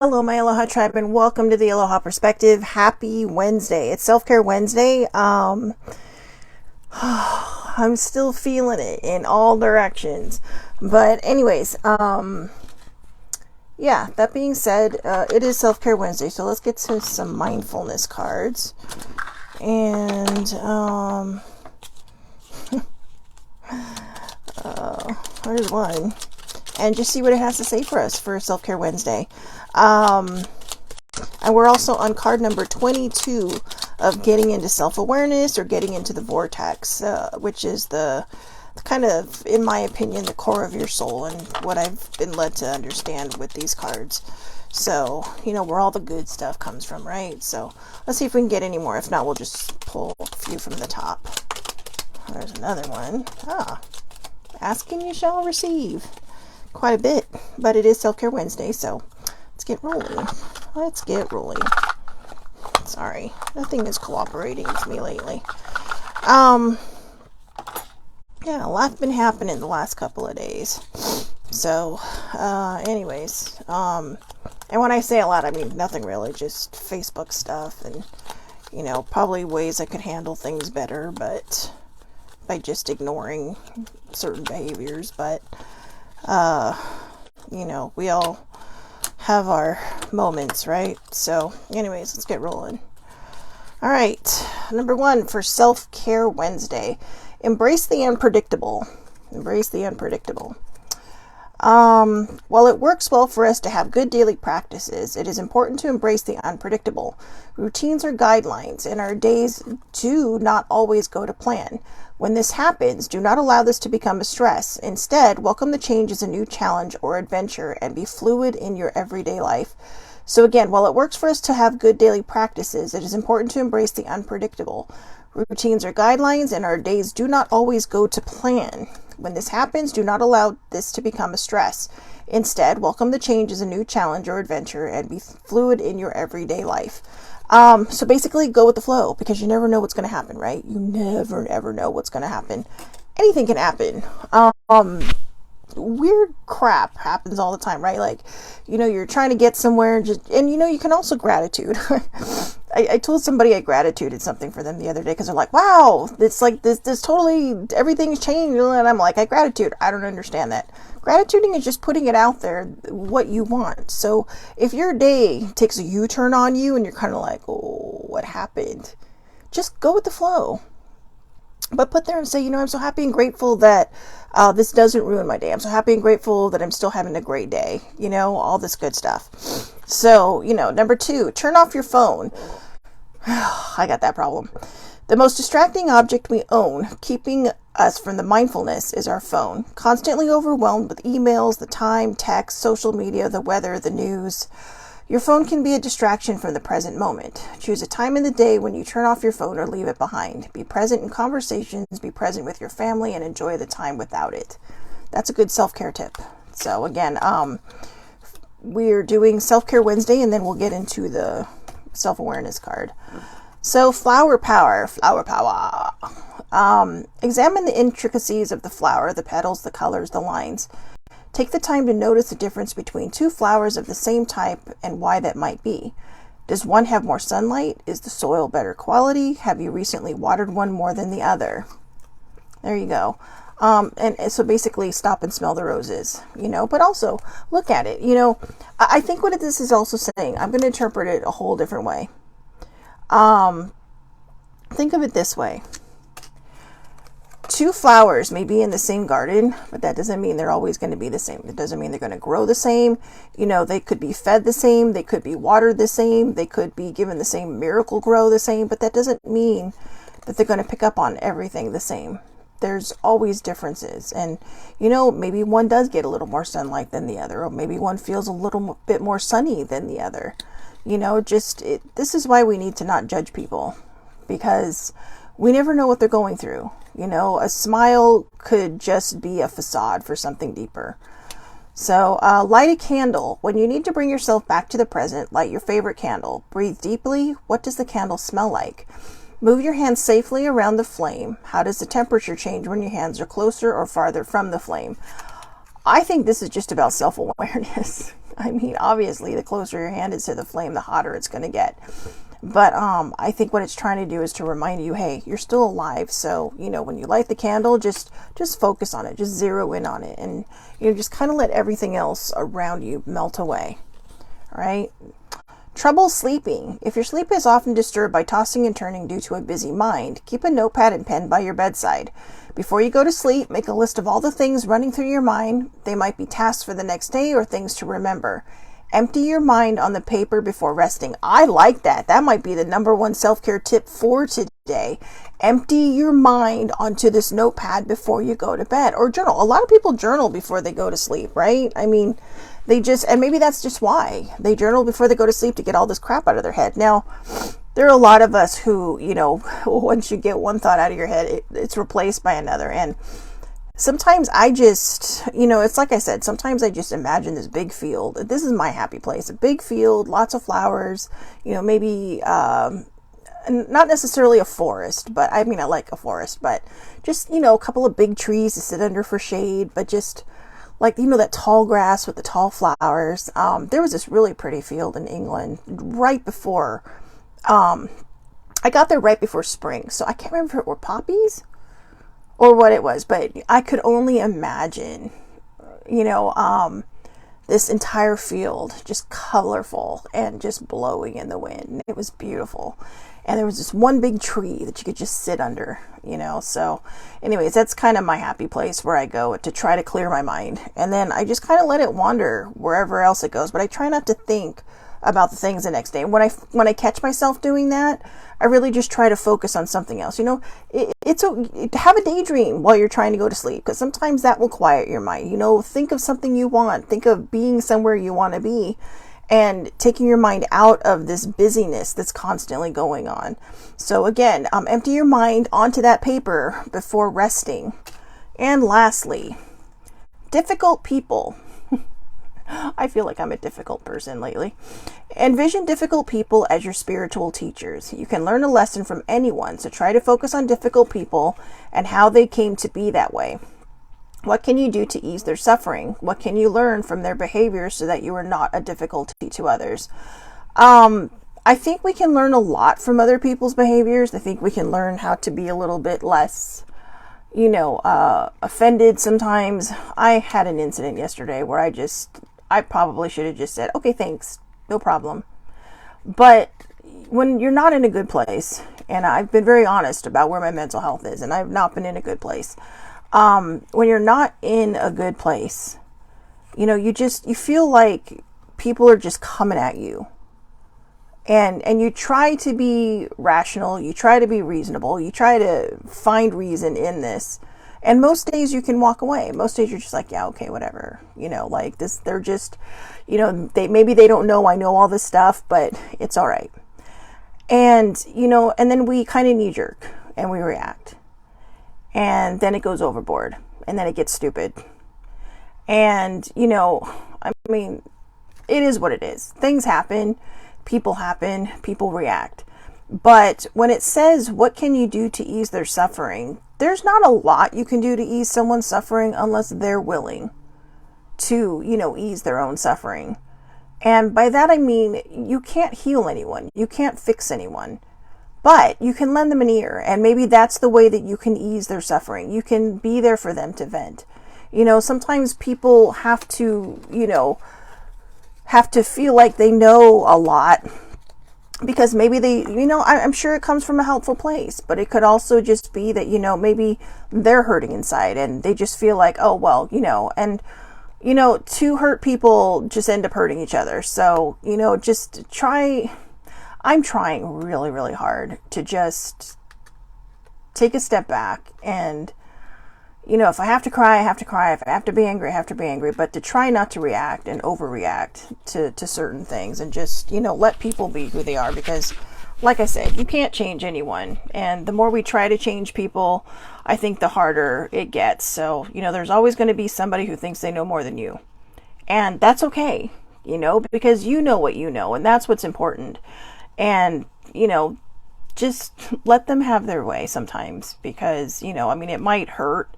Hello, my Aloha tribe, and welcome to the Aloha Perspective. Happy Wednesday. It's Self-Care Wednesday. I'm still feeling it in all directions. But anyways, yeah, that being said, it is Self-Care Wednesday, so let's get to some mindfulness cards. And, there's one. And just see what it has to say for us for Self-Care Wednesday. And we're also on card number 22 of getting into self-awareness or getting into the vortex, which is the kind of, in my opinion, the core of your soul and what I've been led to understand with these cards. So, where all the good stuff comes from, right? So let's see if we can get any more. If not, we'll just pull a few from the top. There's another one. Ask and you shall receive. Quite a bit, but it is Self-Care Wednesday, so let's get rolling. Sorry, nothing is cooperating with me lately. Yeah, a lot's been happening the last couple of days. So, anyways, and when I say a lot, I mean nothing really, just Facebook stuff and, probably ways I could handle things better, but by just ignoring certain behaviors, but we all have our moments, right? So anyways, let's get rolling. All right, number 1 for Self-Care Wednesday. Embrace the unpredictable. While it works well for us to have good daily practices, it is important to embrace the unpredictable. Routines are guidelines, and our days do not always go to plan. When this happens, do not allow this to become a stress. Instead, welcome the change as a new challenge or adventure and be fluid in your everyday life. So again, while it works for us to have good daily practices, it is important to embrace the unpredictable. Routines are guidelines, and our days do not always go to plan. When this happens, do not allow this to become a stress. Instead, welcome the change as a new challenge or adventure and be fluid in your everyday life. So basically go with the flow, because you never know what's going to happen, right? You never, ever know what's going to happen. Anything can happen. Weird crap happens all the time, right? Like, you're trying to get somewhere and you can also gratitude. I told somebody I gratituded something for them the other day because they're like, wow, it's like this totally, everything's changed. And I'm like, I don't understand that. Gratituding is just putting it out there, what you want. So if your day takes a U-turn on you and you're kind of like, oh, what happened? Just go with the flow. But put there and say, I'm so happy and grateful that this doesn't ruin my day. I'm so happy and grateful that I'm still having a great day. All this good stuff. So, number 2, turn off your phone. I got that problem. The most distracting object we own, keeping us from the mindfulness, is our phone. Constantly overwhelmed with emails, the time, text, social media, the weather, the news. Your phone can be a distraction from the present moment. Choose a time in the day when you turn off your phone or leave it behind. Be present in conversations, be present with your family, and enjoy the time without it. That's a good self-care tip. So again, we're doing Self-Care Wednesday, and then we'll get into the self-awareness card. So flower power. Examine the intricacies of the flower, the petals, the colors, the lines. Take the time to notice the difference between two flowers of the same type and why that might be. Does one have more sunlight? Is the soil better quality? Have you recently watered one more than the other? There you go. And so basically stop and smell the roses, but also look at it. I think what this is also saying, I'm going to interpret it a whole different way. Think of it this way. Two flowers may be in the same garden, but that doesn't mean they're always going to be the same. It doesn't mean they're going to grow the same. They could be fed the same. They could be watered the same. They could be given the same miracle grow the same, but that doesn't mean that they're going to pick up on everything the same. There's always differences. And, maybe one does get a little more sunlight than the other, or maybe one feels a little bit more sunny than the other. This is why we need to not judge people, because we never know what they're going through. A smile could just be a facade for something deeper. So light a candle. When you need to bring yourself back to the present, light your favorite candle. Breathe deeply. What does the candle smell like? Move your hands safely around the flame. How does the temperature change when your hands are closer or farther from the flame? I think this is just about self-awareness. I mean, obviously, the closer your hand is to the flame, the hotter it's going to get. But I think what it's trying to do is to remind you, hey, you're still alive. So, when you light the candle, just focus on it, just zero in on it, and just kind of let everything else around you melt away. All right. Trouble sleeping. If your sleep is often disturbed by tossing and turning due to a busy mind, keep a notepad and pen by your bedside. Before you go to sleep, make a list of all the things running through your mind. They might be tasks for the next day or things to remember. Empty your mind on the paper before resting. I like that. That might be the number one self-care tip for today. Empty your mind onto this notepad before you go to bed, or journal. A lot of people journal before they go to sleep, right? I mean, and maybe that's just why they journal before they go to sleep, to get all this crap out of their head. Now, there are a lot of us who, once you get one thought out of your head, it's replaced by another. And sometimes I just, it's like I said, sometimes I just imagine this big field. This is my happy place. A big field, lots of flowers, maybe, not necessarily a forest, but I mean, I like a forest, but just, a couple of big trees to sit under for shade, but just like, that tall grass with the tall flowers. There was this really pretty field in England right before, I got there right before spring. So I can't remember if it were poppies or what it was, but I could only imagine, this entire field just colorful and just blowing in the wind. It was beautiful. And there was this one big tree that you could just sit under, So anyways, that's kind of my happy place where I go to try to clear my mind. And then I just kind of let it wander wherever else it goes. But I try not to think about the things the next day. And when I catch myself doing that, I really just try to focus on something else. Have a daydream while you're trying to go to sleep, because sometimes that will quiet your mind. Think of something you want. Think of being somewhere you want to be, and taking your mind out of this busyness that's constantly going on. So again, empty your mind onto that paper before resting. And lastly, difficult people. I feel like I'm a difficult person lately. Envision difficult people as your spiritual teachers. You can learn a lesson from anyone, so try to focus on difficult people and how they came to be that way. What can you do to ease their suffering? What can you learn from their behavior so that you are not a difficulty to others? I think we can learn a lot from other people's behaviors. I think we can learn how to be a little bit less, offended sometimes. I had an incident yesterday where I probably should have just said, okay, thanks, no problem. But when you're not in a good place, and I've been very honest about where my mental health is, and I've not been in a good place. When you're not in a good place, you feel like people are just coming at you. And you try to be rational, you try to be reasonable, you try to find reason in this. And most days you can walk away. Most days you're just like, yeah, okay, whatever. Like this, they're just, maybe they don't know I know all this stuff, but it's all right. And, and then we kind of knee jerk and we react. And then it goes overboard, and then it gets stupid. And, I mean, it is what it is. Things happen, people react. But when it says, what can you do to ease their suffering? There's not a lot you can do to ease someone's suffering unless they're willing to, ease their own suffering. And by that, I mean, you can't heal anyone. You can't fix anyone. But you can lend them an ear, and maybe that's the way that you can ease their suffering. You can be there for them to vent. Sometimes people have to feel like they know a lot, because maybe they, I'm sure it comes from a helpful place, but it could also just be that, maybe they're hurting inside and they just feel like, oh, well, and, two hurt people just end up hurting each other. So, I'm trying really, really hard to just take a step back and, if I have to cry, I have to cry. If I have to be angry, I have to be angry. But to try not to react and overreact to certain things, and just, let people be who they are. Because, like I said, you can't change anyone. And the more we try to change people, I think the harder it gets. So, there's always going to be somebody who thinks they know more than you. And that's okay, because you know what you know. And that's what's important. And, just let them have their way sometimes, because, it might hurt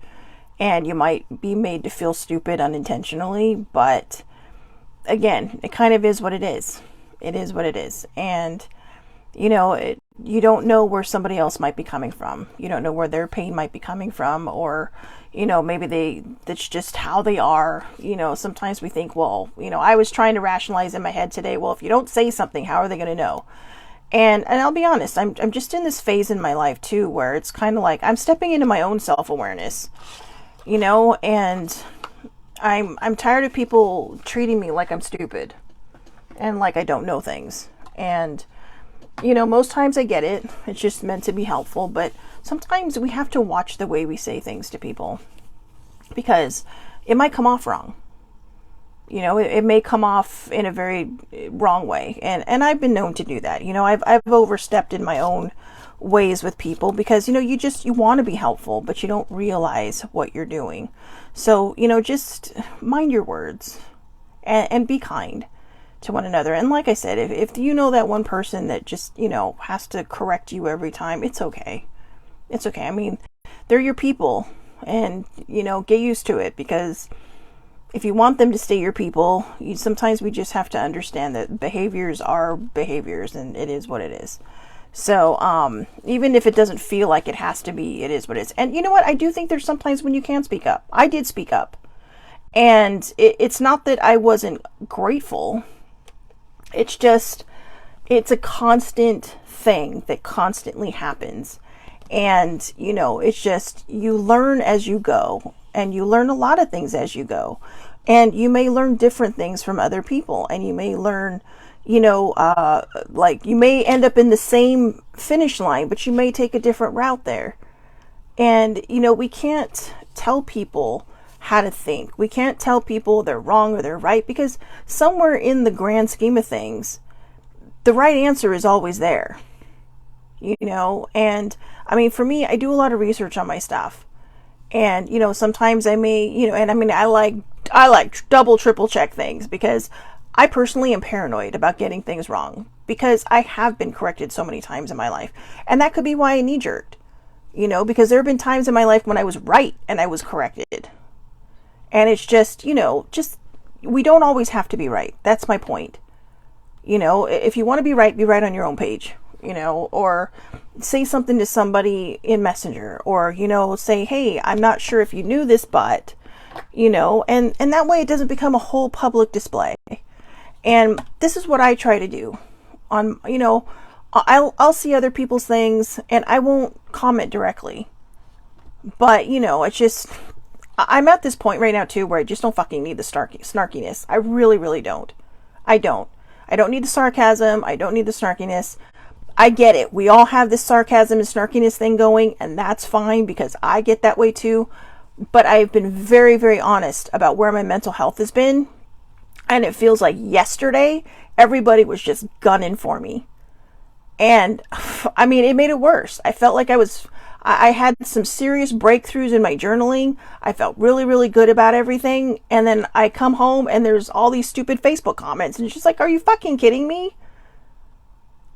and you might be made to feel stupid unintentionally, but, again, it kind of is what it is. It is what it is. And, you know, you don't know where somebody else might be coming from. You don't know where their pain might be coming from, or, you know, maybe that's just how they are. You know, sometimes we think, well, you know, I was trying to rationalize in my head today, well, if you don't say something, how are they going to know? And I'll be honest, I'm just in this phase in my life too, where it's kind of like I'm stepping into my own self-awareness, you know, and I'm tired of people treating me like I'm stupid and like I don't know things. And, you know, most times I get it. It's just meant to be helpful, but sometimes we have to watch the way we say things to people, because it might come off wrong. You know, it may come off in a very wrong way. And I've been known to do that. You know, I've overstepped in my own ways with people because, you know, you want to be helpful, but you don't realize what you're doing. So, you know, just mind your words and be kind to one another. And like I said, if you know that one person that just, you know, has to correct you every time, it's okay. It's okay. I mean, they're your people, and, you know, get used to it, because if you want them to stay your people, sometimes we just have to understand that behaviors are behaviors, and it is what it is. So, even if it doesn't feel like it has to be, it is what it is. And you know what? I do think there's sometimes when you can speak up. I did speak up. And it's not that I wasn't grateful. It's just, it's a constant thing that constantly happens. And, you know, it's just, you learn as you go. And you learn a lot of things as you go. And you may learn different things from other people. And you may learn, you know, like you may end up in the same finish line, but you may take a different route there. And, you know, we can't tell people how to think. We can't tell people they're wrong or they're right, because somewhere in the grand scheme of things, the right answer is always there. You know, and I mean, for me, I do a lot of research on my stuff. And, you know, sometimes I may, you know, and I mean, I like double, triple check things, because I personally am paranoid about getting things wrong, because I have been corrected so many times in my life. And that could be why I knee-jerked, you know, because there have been times in my life when I was right and I was corrected. And it's just, you know, we don't always have to be right. That's my point. You know, if you want to be right on your own page. You know, or say something to somebody in Messenger, or, you know, say, hey, I'm not sure if you knew this, but, you know, and that way it doesn't become a whole public display. And this is what I try to do on, you know, I'll see other people's things and I won't comment directly, but, you know, it's just, I'm at this point right now too, where I just don't fucking need the snarkiness. I really, really don't. I don't need the sarcasm. I don't need the snarkiness. I get it. We all have this sarcasm and snarkiness thing going, and that's fine, because I get that way too. But I've been very, very honest about where my mental health has been. And it feels like yesterday, everybody was just gunning for me. And I mean, it made it worse. I felt like I had some serious breakthroughs in my journaling. I felt really, really good about everything. And then I come home and there's all these stupid Facebook comments. And it's just like, are you fucking kidding me?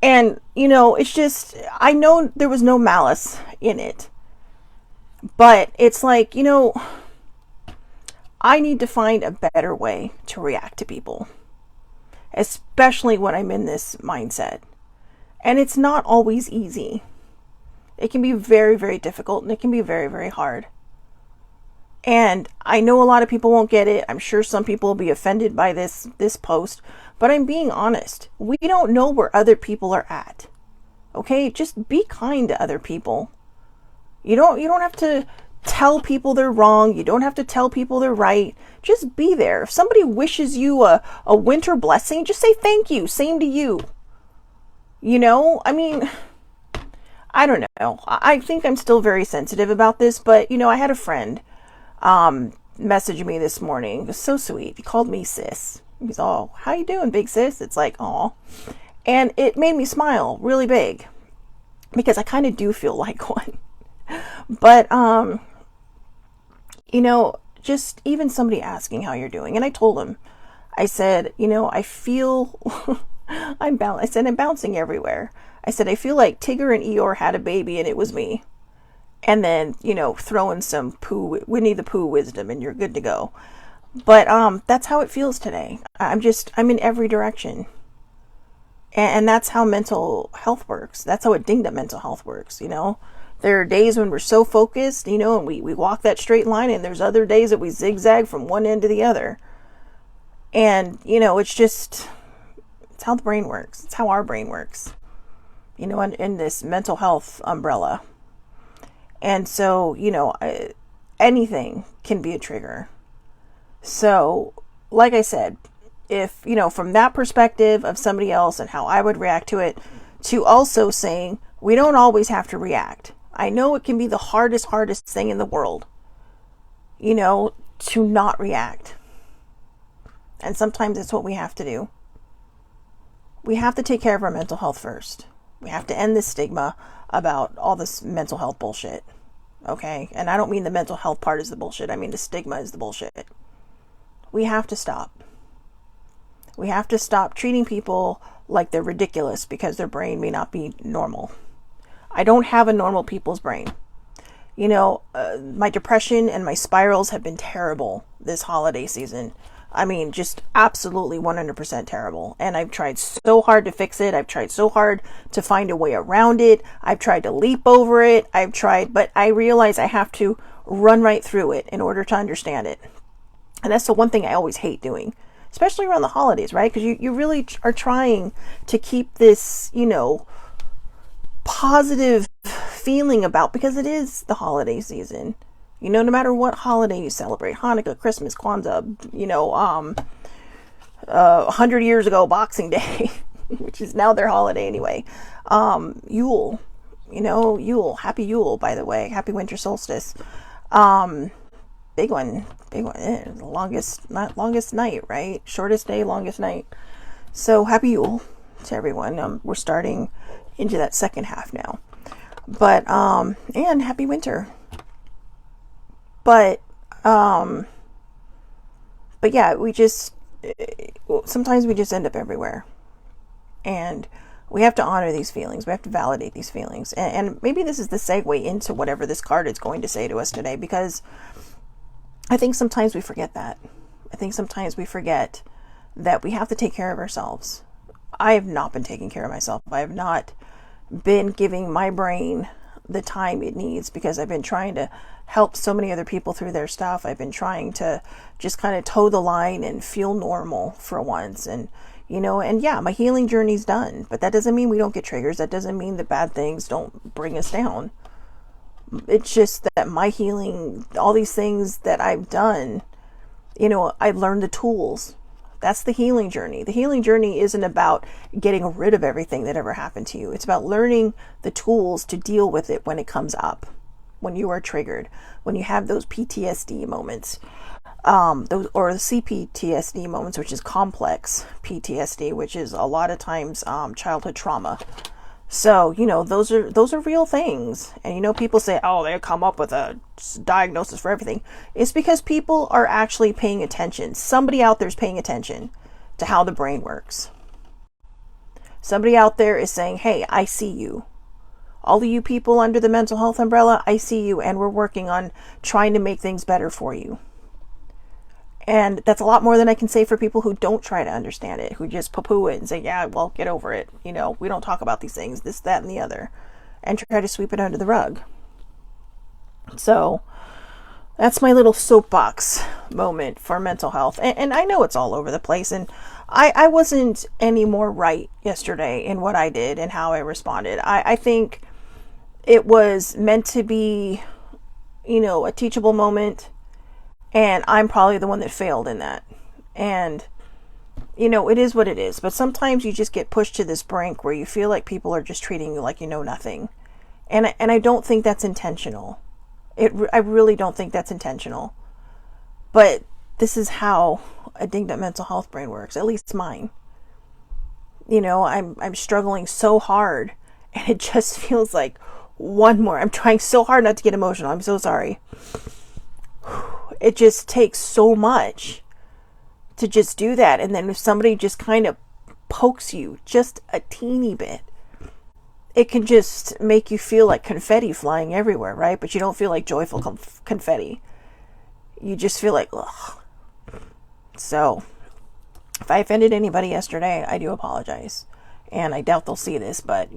And, you know, it's just, I know there was no malice in it, but it's like, you know, I need to find a better way to react to people, especially when I'm in this mindset. And it's not always easy. It can be very, very difficult, and it can be very, very hard. And I know a lot of people won't get it. I'm sure some people will be offended by this post, but I'm being honest. We don't know where other people are at. Okay? Just be kind to other people. You don't have to tell people they're wrong. You don't have to tell people they're right. Just be there. If somebody wishes you a winter blessing, just say thank you. Same to you. You know, I mean, I don't know. I think I'm still very sensitive about this, but, you know, I had a friend message me this morning. It was so sweet. He called me sis. He's all, how you doing, big sis? It's like, aw. And it made me smile really big, because I kind of do feel like one. But, you know, just even somebody asking how you're doing. And I told him, I said, you know, I feel, I'm bouncing everywhere. I said, I feel like Tigger and Eeyore had a baby and it was me. And then, you know, throw in some Winnie the Pooh wisdom and you're good to go. But that's how it feels today. I'm in every direction. And that's how mental health works. That's how addicted to mental health works, you know? There are days when we're so focused, you know, and we walk that straight line, and there's other days that we zigzag from one end to the other. And, you know, it's how the brain works. It's how our brain works, you know, in this mental health umbrella. And so, you know, anything can be a trigger. So, like I said, if, you know, from that perspective of somebody else and how I would react to it, to also saying we don't always have to react. I know it can be the hardest thing in the world, you know, to not react. And sometimes it's what we have to do. We have to take care of our mental health first. We have to end this stigma about all this mental health bullshit. Okay? And I don't mean the mental health part is the bullshit. I mean the stigma is the bullshit. We have to stop. We have to stop treating people like they're ridiculous because their brain may not be normal. I don't have a normal people's brain. You know, my depression and my spirals have been terrible this holiday season. I mean, just absolutely 100% terrible. And I've tried so hard to fix it. I've tried so hard to find a way around it. I've tried to leap over it. But I realize I have to run right through it in order to understand it. And that's the one thing I always hate doing, especially around the holidays, right? Because you really are trying to keep this, you know, positive feeling about, because it is the holiday season. You know, no matter what holiday you celebrate, Hanukkah, Christmas, Kwanzaa, you know, 100 years ago, Boxing Day, which is now their holiday anyway. Yule, you know, Yule, happy Yule, by the way, happy winter solstice. Big one, longest night, right? Shortest day, longest night. So happy Yule to everyone. We're starting into that second half now, but and happy winter. But yeah, sometimes we just end up everywhere, and we have to honor these feelings. We have to validate these feelings, and maybe this is the segue into whatever this card is going to say to us today, because I think sometimes we forget that. I think sometimes we forget that we have to take care of ourselves. I have not been taking care of myself. I have not been giving my brain the time it needs, because I've been trying to help so many other people through their stuff. I've been trying to just kind of toe the line and feel normal for once. And, you know, and yeah, my healing journey's done, but that doesn't mean we don't get triggers. That doesn't mean that bad things don't bring us down. It's just that my healing, all these things that I've done, you know, I've learned the tools. That's the healing journey. The healing journey isn't about getting rid of everything that ever happened to you. It's about learning the tools to deal with it when it comes up, when you are triggered, when you have those PTSD moments, or the CPTSD moments, which is complex PTSD, which is a lot of times childhood trauma. So, you know, those are real things. And, you know, people say, oh, they come up with a diagnosis for everything. It's because people are actually paying attention. Somebody out there is paying attention to how the brain works. Somebody out there is saying, hey, I see you. All of you people under the mental health umbrella, I see you, and we're working on trying to make things better for you. And that's a lot more than I can say for people who don't try to understand it, who just poo-poo it and say, yeah, well, get over it. You know, we don't talk about these things, this, that, and the other, and try to sweep it under the rug. So that's my little soapbox moment for mental health. And I know it's all over the place. And I wasn't any more right yesterday in what I did and how I responded. I think it was meant to be, you know, a teachable moment. And I'm probably the one that failed in that. And, you know, it is what it is. But sometimes you just get pushed to this brink where you feel like people are just treating you like you know nothing. And I don't think that's intentional. I really don't think that's intentional. But this is how a dinged up mental health brain works. At least mine. You know, I'm struggling so hard. And it just feels like one more. I'm trying so hard not to get emotional. I'm so sorry. It just takes so much to just do that. And then if somebody just kind of pokes you just a teeny bit, it can just make you feel like confetti flying everywhere, right? But you don't feel like joyful confetti. You just feel like, ugh. So if I offended anybody yesterday, I do apologize. And I doubt they'll see this, but,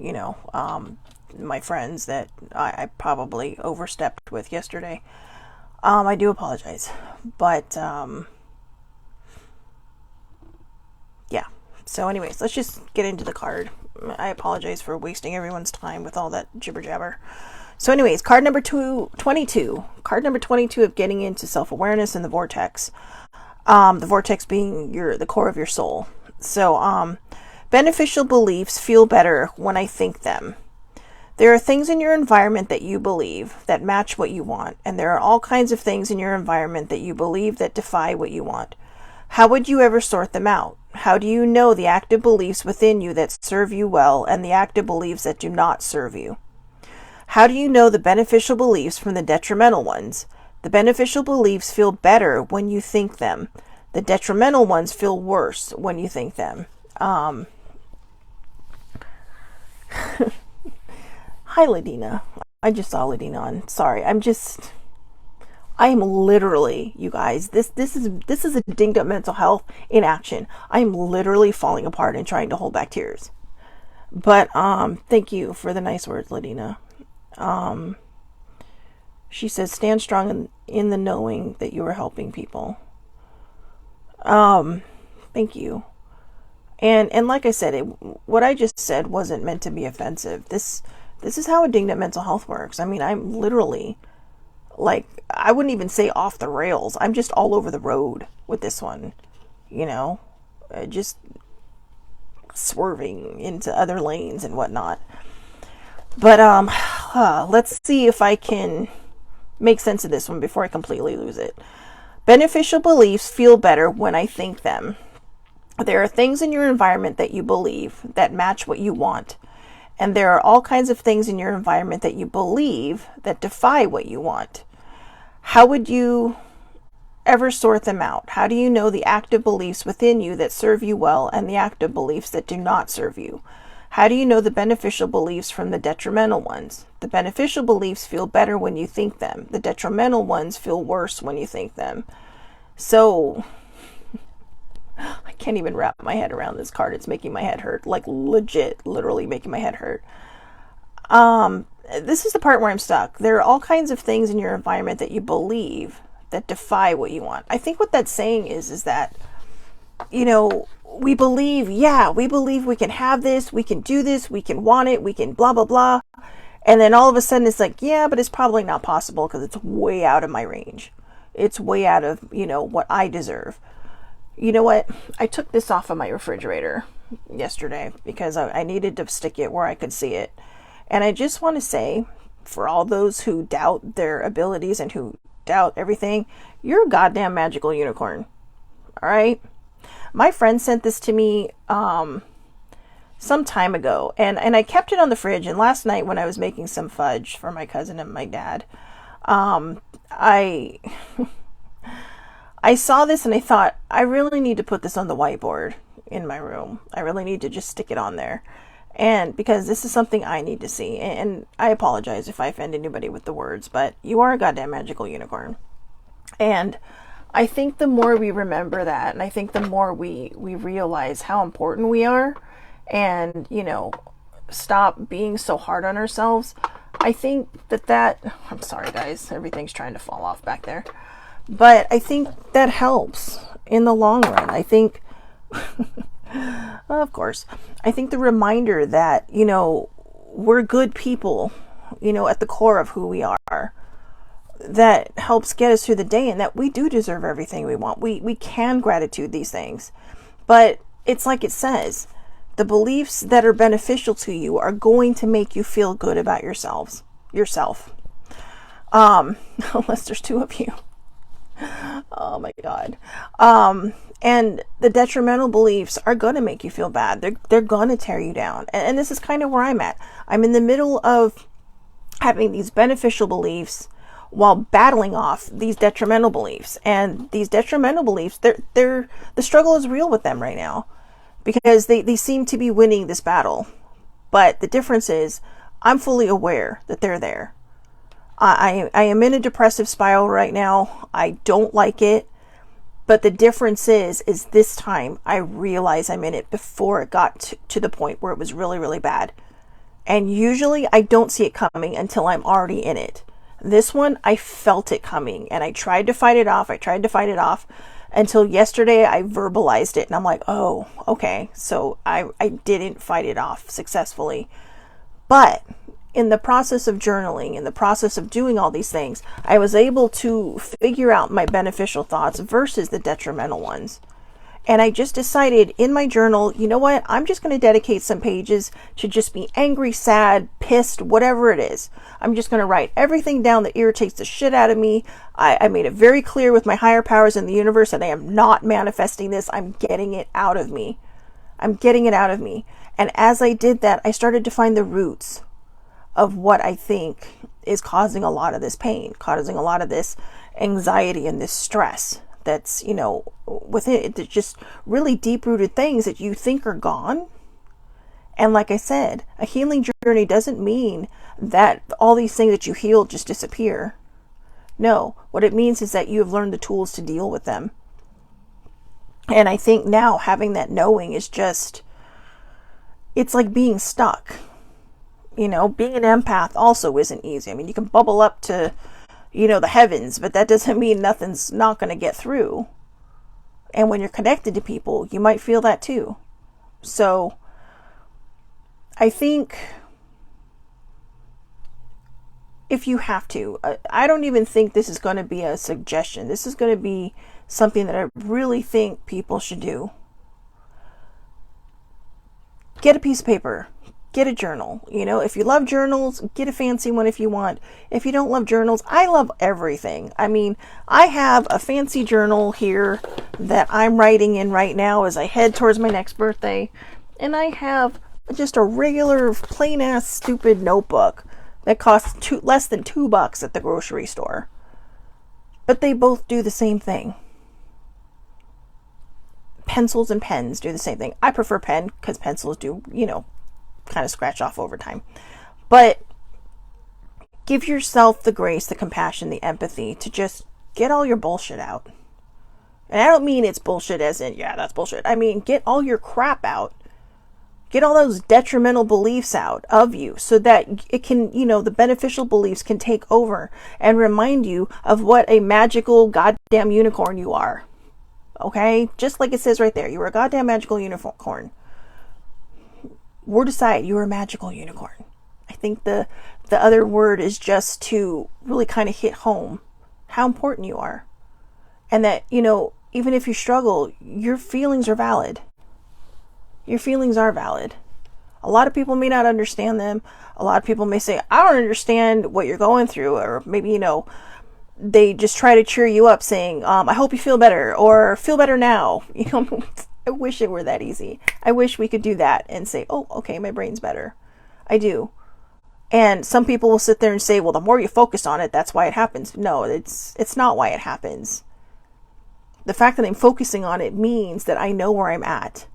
my friends that I probably overstepped with yesterday, I do apologize. But, yeah. So anyways, let's just get into the card. I apologize for wasting everyone's time with all that jibber jabber. So anyways, card number 22. Card number 22 of getting into self-awareness and the vortex. The vortex being the core of your soul. So, beneficial beliefs feel better when I think them. There are things in your environment that you believe that match what you want, and there are all kinds of things in your environment that you believe that defy what you want. How would you ever sort them out? How do you know the active beliefs within you that serve you well and the active beliefs that do not serve you? How do you know the beneficial beliefs from the detrimental ones? The beneficial beliefs feel better when you think them. The detrimental ones feel worse when you think them. Hi, Ladina. I just saw Ladina on. Sorry, I am literally, you guys, this is a dinged up mental health in action. I am literally falling apart and trying to hold back tears. But thank you for the nice words, Ladina. She says, stand strong in the knowing that you are helping people. Thank you. And like I said, what I just said wasn't meant to be offensive. This is how a dinged up mental health works. I mean, I'm literally, like, I wouldn't even say off the rails. I'm just all over the road with this one, just swerving into other lanes and whatnot. But let's see if I can make sense of this one before I completely lose it. Beneficial beliefs feel better when I think them. There are things in your environment that you believe that match what you want. And there are all kinds of things in your environment that you believe that defy what you want. How would you ever sort them out? How do you know the active beliefs within you that serve you well and the active beliefs that do not serve you? How do you know the beneficial beliefs from the detrimental ones? The beneficial beliefs feel better when you think them. The detrimental ones feel worse when you think them. So, I can't even wrap my head around this card. It's making my head hurt. Like, legit, literally making my head hurt. This is the part where I'm stuck. There are all kinds of things in your environment that you believe that defy what you want. I think what that's saying is that, we believe we can have this, we can do this, we can want it, we can blah, blah, blah. And then all of a sudden it's like, yeah, but it's probably not possible because it's way out of my range. It's way out of, what I deserve. You know what? I took this off of my refrigerator yesterday because I needed to stick it where I could see it. And I just want to say, for all those who doubt their abilities and who doubt everything, you're a goddamn magical unicorn. All right? My friend sent this to me some time ago, and I kept it on the fridge. And last night when I was making some fudge for my cousin and my dad, I saw this and I thought, I really need to put this on the whiteboard in my room. I really need to just stick it on there. And because this is something I need to see. And I apologize if I offend anybody with the words, but you are a goddamn magical unicorn. And I think the more we remember that, and I think the more we realize how important we are, and, stop being so hard on ourselves, I think that, I'm sorry guys, everything's trying to fall off back there. But I think that helps in the long run. I think, of course, I think the reminder that, we're good people, at the core of who we are, that helps get us through the day, and that we do deserve everything we want. We can gratitude these things. But it's like it says, the beliefs that are beneficial to you are going to make you feel good about yourself. Unless there's two of you. Oh my God. And the detrimental beliefs are going to make you feel bad. They're going to tear you down. And this is kind of where I'm at. I'm in the middle of having these beneficial beliefs while battling off these detrimental beliefs. And these detrimental beliefs, the struggle is real with them right now because they seem to be winning this battle. But the difference is I'm fully aware that they're there. I am in a depressive spiral right now. I don't like it. But the difference is this time I realize I'm in it before it got to the point where it was really, really bad. And usually I don't see it coming until I'm already in it. This one, I felt it coming and I tried to fight it off. Until yesterday I verbalized it and I'm like, oh, okay. So I didn't fight it off successfully. But in the process of journaling, in the process of doing all these things, I was able to figure out my beneficial thoughts versus the detrimental ones. And I just decided in my journal, you know what? I'm just going to dedicate some pages to just be angry, sad, pissed, whatever it is. I'm just going to write everything down that irritates the shit out of me. I made it very clear with my higher powers in the universe that I am not manifesting this. I'm getting it out of me. And as I did that, I started to find the roots of what I think is causing a lot of this pain, causing a lot of this anxiety and this stress. That's, within it, it's just really deep-rooted things that you think are gone. And like I said, a healing journey doesn't mean that all these things that you healed just disappear. No, what it means is that you have learned the tools to deal with them. And I think now having that knowing is just, it's like being stuck. Being an empath also isn't easy. I mean, you can bubble up to the heavens, but that doesn't mean nothing's not going to get through. And when you're connected to people, you might feel that too. So I think if you have to, I don't even think this is going to be a suggestion. This is going to be something that I really think people should do. Get a piece of paper. Get a journal. If you love journals, get a fancy one if you want. If you don't love journals, I love everything. I mean, I have a fancy journal here that I'm writing in right now as I head towards my next birthday. And I have just a regular, plain-ass, stupid notebook that costs less than $2 at the grocery store. But they both do the same thing. Pencils and pens do the same thing. I prefer pen because pencils do, kind of scratch off over time. But give yourself the grace, the compassion, the empathy to just get all your bullshit out. And I don't mean it's bullshit as in, yeah, that's bullshit. I mean, get all your crap out. Get all those detrimental beliefs out of you so that it can, the beneficial beliefs can take over and remind you of what a magical goddamn unicorn you are. Okay? Just like it says right there, you are a goddamn magical unicorn. Word aside, you're a magical unicorn. I think the other word is just to really kind of hit home how important you are. And that, even if you struggle, your feelings are valid. Your feelings are valid. A lot of people may not understand them. A lot of people may say, I don't understand what you're going through. Or maybe, they just try to cheer you up saying, I hope you feel better or feel better now. I wish it were that easy. I wish we could do that and say, oh, okay, my brain's better. I do. And some people will sit there and say, well, the more you focus on it, that's why it happens. No, it's not why it happens. The fact that I'm focusing on it means that I know where I'm at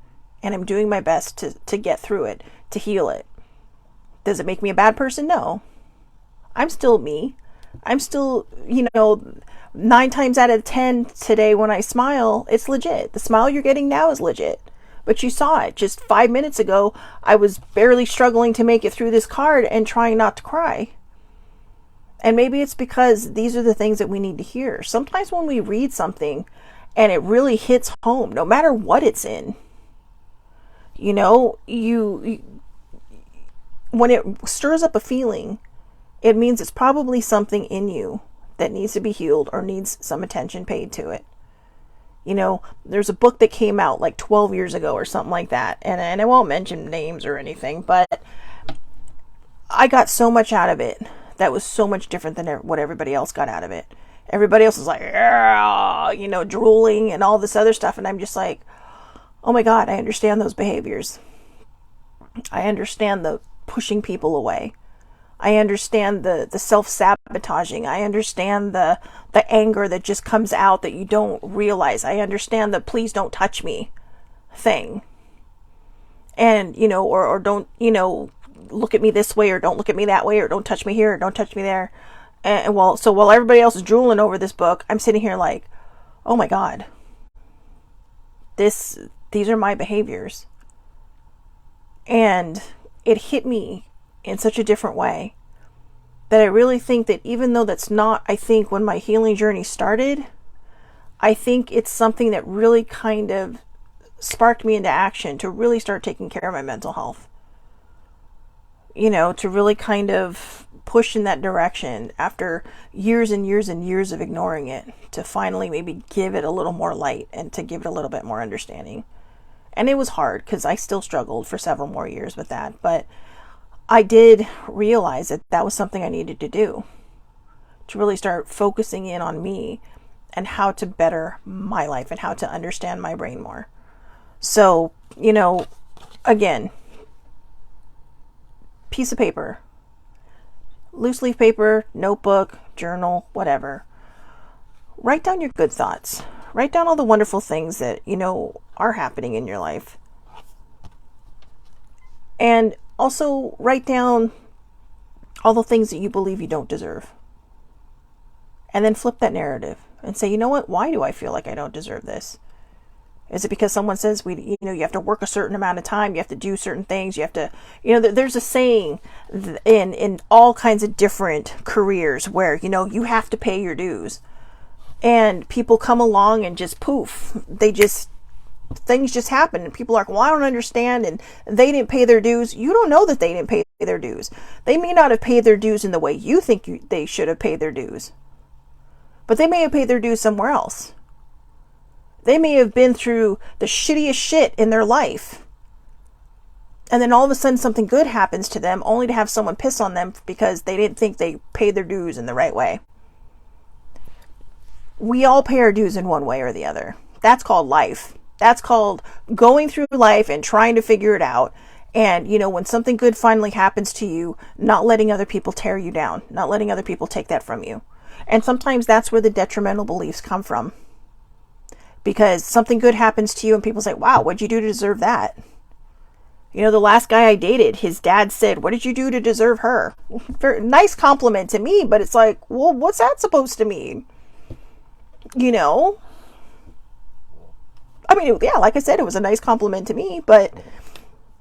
and I'm doing my best to get through it, to heal it. Does it make me a bad person? No. I'm still me. I'm still, 9 times out of 10 today when I smile, it's legit. The smile you're getting now is legit. But you saw it just 5 minutes ago. I was barely struggling to make it through this card and trying not to cry. And maybe it's because these are the things that we need to hear. Sometimes when we read something and it really hits home, no matter what it's in, when it stirs up a feeling, it means it's probably something in you that needs to be healed or needs some attention paid to it. There's a book that came out like 12 years ago or something like that. And I won't mention names or anything, but I got so much out of it that was so much different than what everybody else got out of it. Everybody else was like, yeah, drooling and all this other stuff. And I'm just like, oh my God, I understand those behaviors. I understand the pushing people away. I understand the self-sabotaging. I understand the anger that just comes out that you don't realize. I understand the please don't touch me thing. And, or don't, look at me this way or don't look at me that way or don't touch me here or don't touch me there. And while everybody else is drooling over this book, I'm sitting here like, oh my God, these are my behaviors. And it hit me in such a different way that I really think that even though that's not, I think, when my healing journey started, I think it's something that really kind of sparked me into action to really start taking care of my mental health. To really kind of push in that direction after years and years and years of ignoring it, to finally maybe give it a little more light and to give it a little bit more understanding. And it was hard because I still struggled for several more years with that. But I did realize that that was something I needed to do, to really start focusing in on me and how to better my life and how to understand my brain more. So, again, piece of paper, loose leaf paper, notebook, journal, whatever. Write down your good thoughts. Write down all the wonderful things that, are happening in your life. And also write down all the things that you believe you don't deserve. And then flip that narrative and say, you know what? Why do I feel like I don't deserve this? Is it because someone says you have to work a certain amount of time, you have to do certain things, you have to, there's a saying in all kinds of different careers where, you have to pay your dues. And people come along and just poof, things just happen. And people are like, well, I don't understand. And they didn't pay their dues. You don't know that they didn't pay their dues. They may not have paid their dues in the way you think they should have paid their dues. But they may have paid their dues somewhere else. They may have been through the shittiest shit in their life. And then all of a sudden something good happens to them only to have someone piss on them because they didn't think they paid their dues in the right way. We all pay our dues in one way or the other. That's called life. That's called going through life and trying to figure it out. And, when something good finally happens to you, not letting other people tear you down, not letting other people take that from you. And sometimes that's where the detrimental beliefs come from. Because something good happens to you and people say, wow, what'd you do to deserve that? The last guy I dated, his dad said, what did you do to deserve her? Very nice compliment to me, but it's like, well, what's that supposed to mean? I mean, yeah, like I said, it was a nice compliment to me, but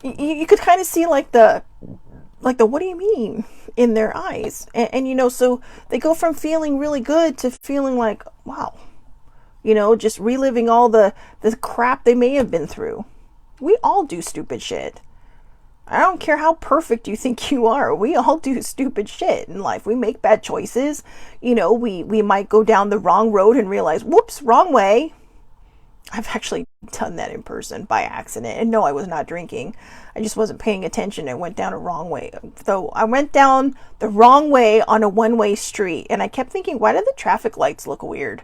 you could kind of see like the, what do you mean in their eyes? And so they go from feeling really good to feeling like, wow, just reliving all the crap they may have been through. We all do stupid shit. I don't care how perfect you think you are. We all do stupid shit in life. We make bad choices. We might go down the wrong road and realize, whoops, wrong way. I've actually done that in person by accident. And no, I was not drinking. I just wasn't paying attention and went down a wrong way. So I went down the wrong way on a one-way street. And I kept thinking, why do the traffic lights look weird?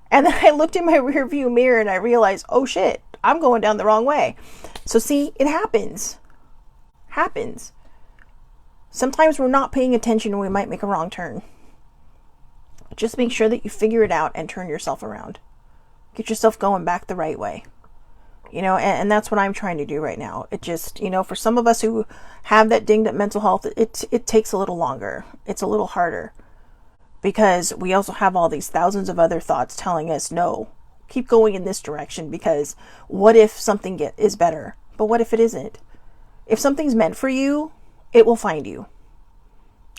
And then I looked in my rear view mirror and I realized, oh shit, I'm going down the wrong way. So see, it happens. Happens. Sometimes we're not paying attention and we might make a wrong turn. Just make sure that you figure it out and turn yourself around. Get yourself going back the right way. And that's what I'm trying to do right now. It just, for some of us who have that dinged up mental health, it takes a little longer. It's a little harder. Because we also have all these thousands of other thoughts telling us, no, keep going in this direction, because what if something is better? But what if it isn't? If something's meant for you, it will find you.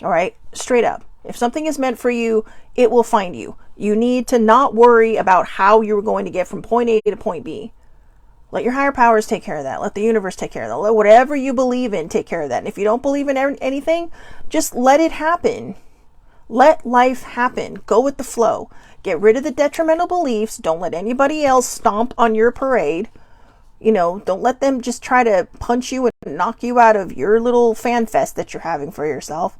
All right? Straight up. If something is meant for you, it will find you. You need to not worry about how you're going to get from point A to point B. Let your higher powers take care of that. Let the universe take care of that. Let whatever you believe in take care of that. And if you don't believe in anything, just let it happen. Let life happen. Go with the flow. Get rid of the detrimental beliefs. Don't let anybody else stomp on your parade. Don't let them just try to punch you and knock you out of your little fan fest that you're having for yourself.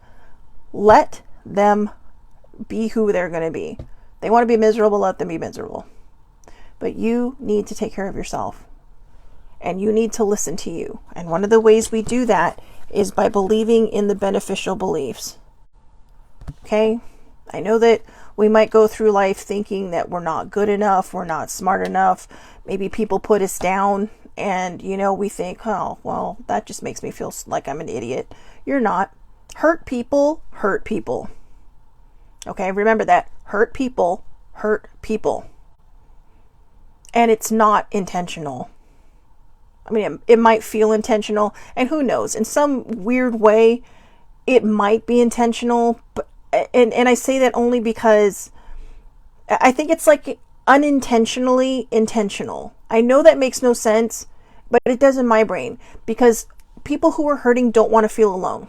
Let them be who they're going to be. They want to be miserable, let them be miserable. But you need to take care of yourself. And you need to listen to you. And one of the ways we do that is by believing in the beneficial beliefs. Okay? I know that we might go through life thinking that we're not good enough, we're not smart enough. Maybe people put us down and, we think, oh, well, that just makes me feel like I'm an idiot. You're not. Hurt people hurt people. Okay? Remember that. Hurt people hurt people. and it's not intentional. I mean, it might feel intentional, and who knows, in some weird way, it might be intentional, but, and I say that only because I think it's like unintentionally intentional. I know that makes no sense, but it does in my brain, because people who are hurting don't want to feel alone.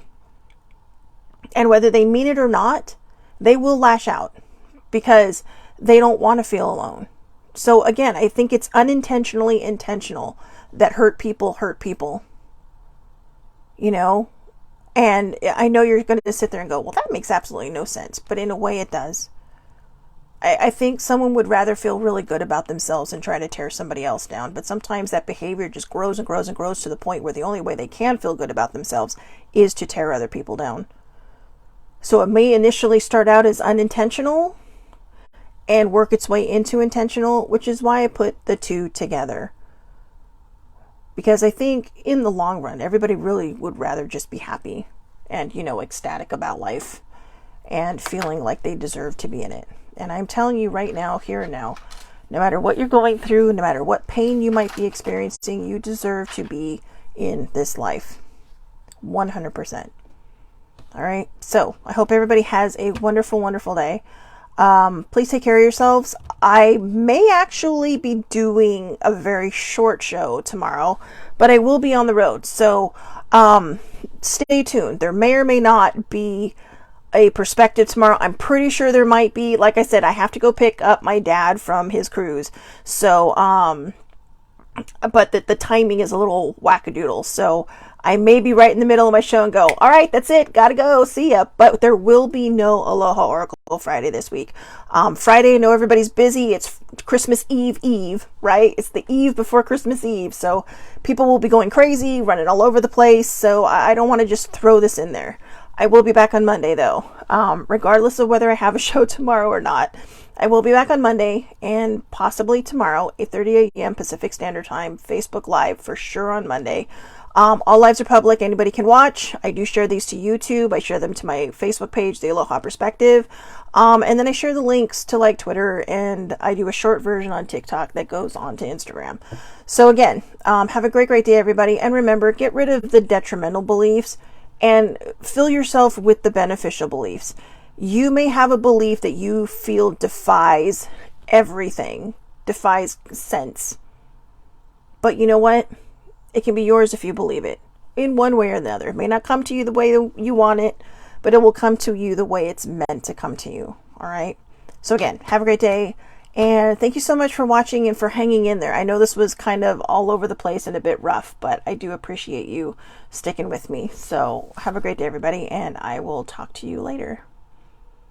And whether they mean it or not, they will lash out because they don't want to feel alone. So again, I think it's unintentionally intentional that hurt people, you know? And I know you're going to sit there and go, well, that makes absolutely no sense. But in a way it does. I think someone would rather feel really good about themselves and try to tear somebody else down. But sometimes that behavior just grows and grows and grows to the point where the only way they can feel good about themselves is to tear other people down. So it may initially start out as unintentional and work its way into intentional, which is why I put the two together. Because I think in the long run, everybody really would rather just be happy and, ecstatic about life and feeling like they deserve to be in it. And I'm telling you right now, here and now, no matter what you're going through, no matter what pain you might be experiencing, you deserve to be in this life. 100%. All right. So I hope everybody has a wonderful, wonderful day. Please take care of yourselves. I may actually be doing a very short show tomorrow, but I will be on the road. So, stay tuned. There may or may not be a perspective tomorrow. I'm pretty sure there might be. Like I said, I have to go pick up my dad from his cruise. So, but the timing is a little wackadoodle. So I may be right in the middle of my show and go, all right, that's it. Gotta go. See ya. But there will be no Aloha Oracle Friday this week. Friday, I know everybody's busy. It's Christmas Eve, right? It's the eve before Christmas Eve. So people will be going crazy, running all over the place. So I don't want to just throw this in there. I will be back on Monday though. Regardless of whether I have a show tomorrow or not. I will be back on Monday and possibly tomorrow, 8:30 a.m. Pacific Standard Time, Facebook Live for sure on Monday. All lives are public. Anybody can watch. I do share these to YouTube. I share them to my Facebook page, The Aloha Perspective. And then I share the links to like Twitter, and I do a short version on TikTok that goes on to Instagram. So again, have a great, great day, everybody. And remember, get rid of the detrimental beliefs and fill yourself with the beneficial beliefs. You may have a belief that you feel defies everything, defies sense. But you know what? It can be yours if you believe it in one way or the other. It may not come to you the way you want it, but it will come to you the way it's meant to come to you. All right. So again, have a great day. And thank you so much for watching and for hanging in there. I know this was kind of all over the place and a bit rough, but I do appreciate you sticking with me. So have a great day, everybody. And I will talk to you later.